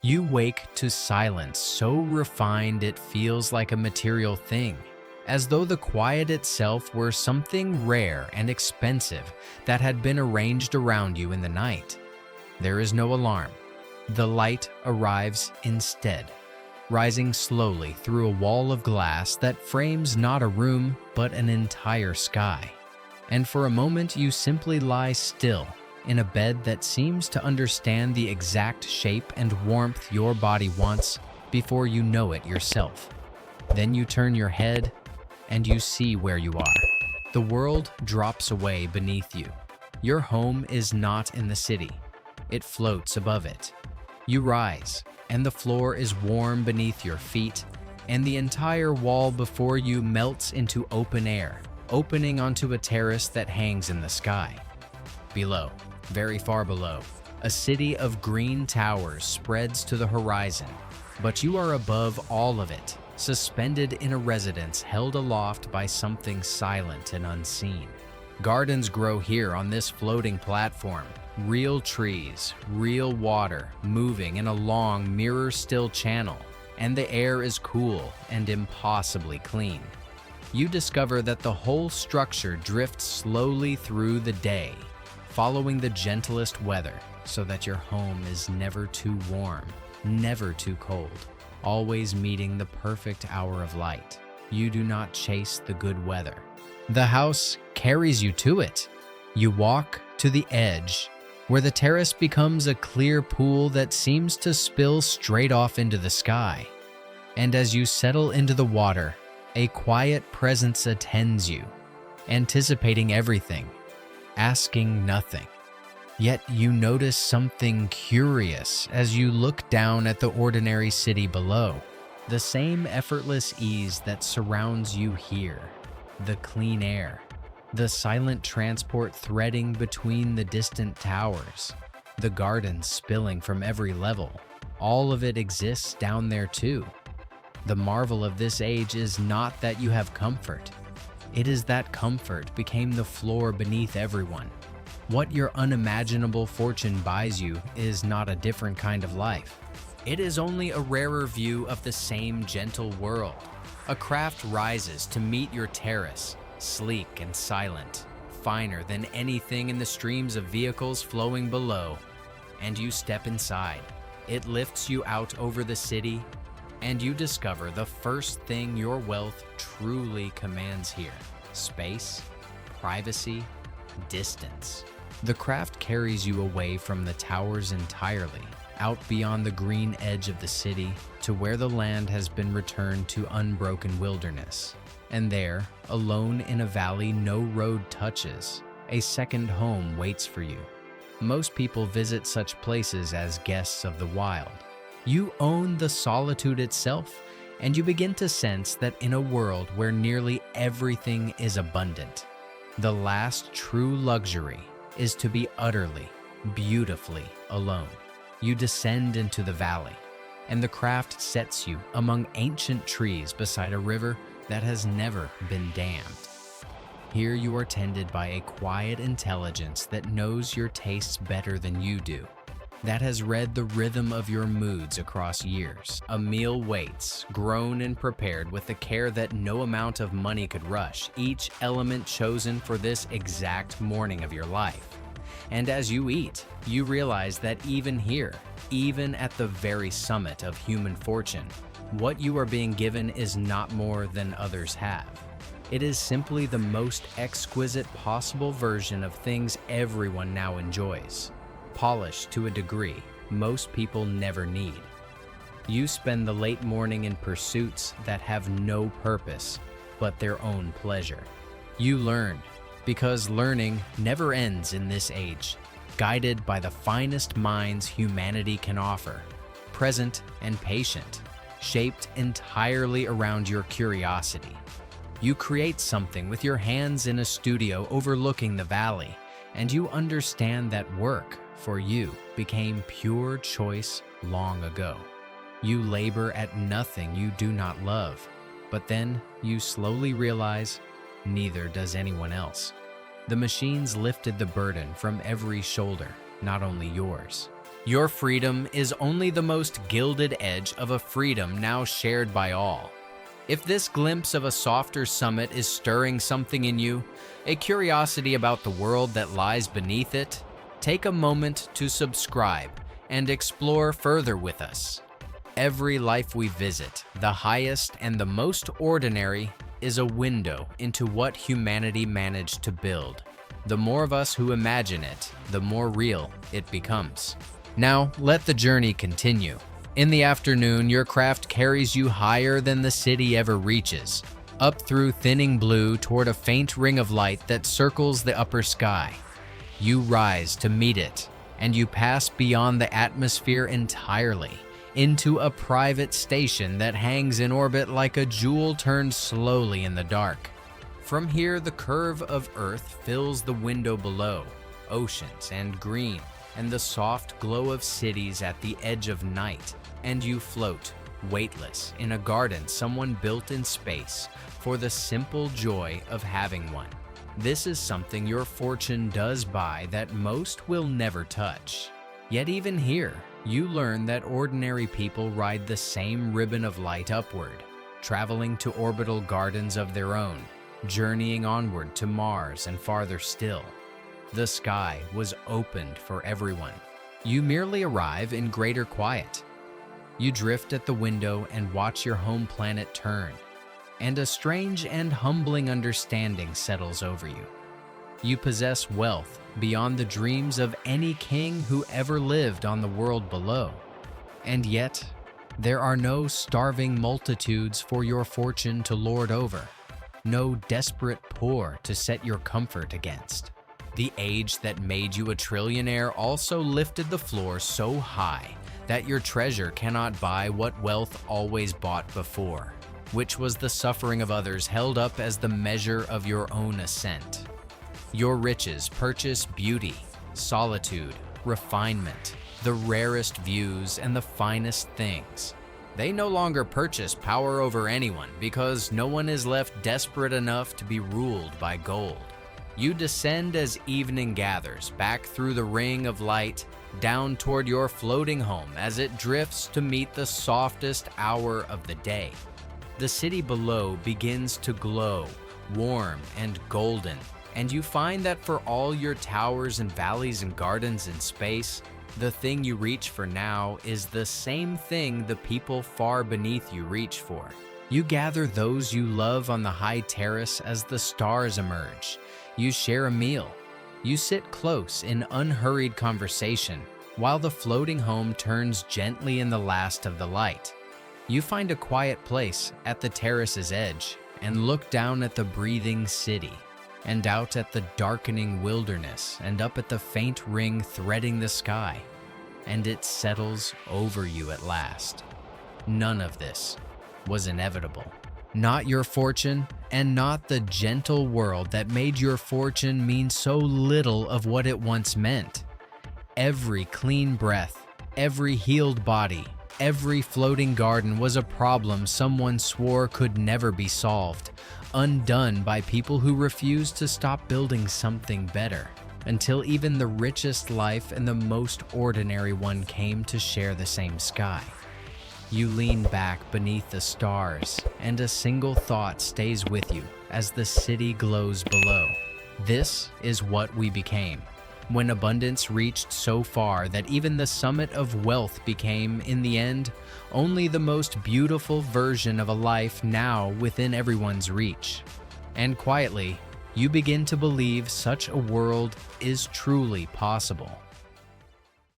You wake to silence so refined it feels like a material thing, as though the quiet itself were something rare and expensive that had been arranged around you in the night. There is no alarm. The light arrives instead, rising slowly through a wall of glass that frames not a room but an entire sky. And for a moment you simply lie still in a bed that seems to understand the exact shape and warmth your body wants before you know it yourself. Then you turn your head and you see where you are. The world drops away beneath you. Your home is not in the city. It floats above it. You rise, and the floor is warm beneath your feet, and the entire wall before you melts into open air, opening onto a terrace that hangs in the sky. Below, very far below, a city of green towers spreads to the horizon, but you are above all of it, suspended in a residence held aloft by something silent and unseen. Gardens grow here on this floating platform. Real trees, real water, moving in a long, mirror-still channel, and the air is cool and impossibly clean. You discover that the whole structure drifts slowly through the day, following the gentlest weather, so that your home is never too warm, never too cold, always meeting the perfect hour of light. You do not chase the good weather. The house carries you to it. You walk to the edge, where the terrace becomes a clear pool that seems to spill straight off into the sky. And as you settle into the water, a quiet presence attends you, anticipating everything, asking nothing. Yet you notice something curious as you look down at the ordinary city below. The same effortless ease that surrounds you here, the clean air, the silent transport threading between the distant towers, the gardens spilling from every level, all of it exists down there too. The marvel of this age is not that you have comfort. It is that comfort became the floor beneath everyone. What your unimaginable fortune buys you is not a different kind of life. It is only a rarer view of the same gentle world. A craft rises to meet your terrace, sleek and silent, finer than anything in the streams of vehicles flowing below. And you step inside. It lifts you out over the city, and you discover the first thing your wealth truly commands here: space, privacy, distance. The craft carries you away from the towers entirely, out beyond the green edge of the city to where the land has been returned to unbroken wilderness. And there, alone in a valley no road touches, a second home waits for you. Most people visit such places as guests of the wild. You own the solitude itself, and you begin to sense that in a world where nearly everything is abundant, the last true luxury is to be utterly, beautifully alone. You descend into the valley, and the craft sets you among ancient trees beside a river that has never been dammed. Here you are tended by a quiet intelligence that knows your tastes better than you do, that has read the rhythm of your moods across years. A meal waits, grown and prepared with the care that no amount of money could rush, each element chosen for this exact morning of your life. And as you eat, you realize that even here, even at the very summit of human fortune, what you are being given is not more than others have. It is simply the most exquisite possible version of things everyone now enjoys, polished to a degree most people never need. You spend the late morning in pursuits that have no purpose but their own pleasure. You learn, because learning never ends in this age, guided by the finest minds humanity can offer, present and patient, shaped entirely around your curiosity. You create something with your hands in a studio overlooking the valley, and you understand that work, for you, became pure choice long ago. You labor at nothing you do not love, but then you slowly realize neither does anyone else. The machines lifted the burden from every shoulder, not only yours. Your freedom is only the most gilded edge of a freedom now shared by all. If this glimpse of a softer summit is stirring something in you, a curiosity about the world that lies beneath it, take a moment to subscribe and explore further with us. Every life we visit, the highest and the most ordinary, is a window into what humanity managed to build. The more of us who imagine it, the more real it becomes. Now, let the journey continue. In the afternoon, your craft carries you higher than the city ever reaches, up through thinning blue toward a faint ring of light that circles the upper sky. You rise to meet it, and you pass beyond the atmosphere entirely, into a private station that hangs in orbit like a jewel turned slowly in the dark. From here, the curve of Earth fills the window below, oceans and green, and the soft glow of cities at the edge of night, and you float, weightless, in a garden someone built in space for the simple joy of having one. This is something your fortune does buy that most will never touch. Yet even here, you learn that ordinary people ride the same ribbon of light upward, traveling to orbital gardens of their own, journeying onward to Mars and farther still. The sky was opened for everyone. You merely arrive in greater quiet. You drift at the window and watch your home planet turn, and a strange and humbling understanding settles over you. You possess wealth beyond the dreams of any king who ever lived on the world below. And yet, there are no starving multitudes for your fortune to lord over, no desperate poor to set your comfort against. The age that made you a trillionaire also lifted the floor so high that your treasure cannot buy what wealth always bought before, which was the suffering of others held up as the measure of your own ascent. Your riches purchase beauty, solitude, refinement, the rarest views, and the finest things. They no longer purchase power over anyone because no one is left desperate enough to be ruled by gold. You descend as evening gathers back through the ring of light, down toward your floating home as it drifts to meet the softest hour of the day. The city below begins to glow, warm and golden, and you find that for all your towers and valleys and gardens in space, the thing you reach for now is the same thing the people far beneath you reach for. You gather those you love on the high terrace as the stars emerge. You share a meal. You sit close in unhurried conversation while the floating home turns gently in the last of the light. You find a quiet place at the terrace's edge and look down at the breathing city, and out at the darkening wilderness, and up at the faint ring threading the sky, and it settles over you at last. None of this was inevitable. Not your fortune, and not the gentle world that made your fortune mean so little of what it once meant. Every clean breath, every healed body, every floating garden was a problem someone swore could never be solved, undone by people who refused to stop building something better, until even the richest life and the most ordinary one came to share the same sky. You lean back beneath the stars, and a single thought stays with you as the city glows below. This is what we became, when abundance reached so far that even the summit of wealth became, in the end, only the most beautiful version of a life now within everyone's reach. And quietly, you begin to believe such a world is truly possible.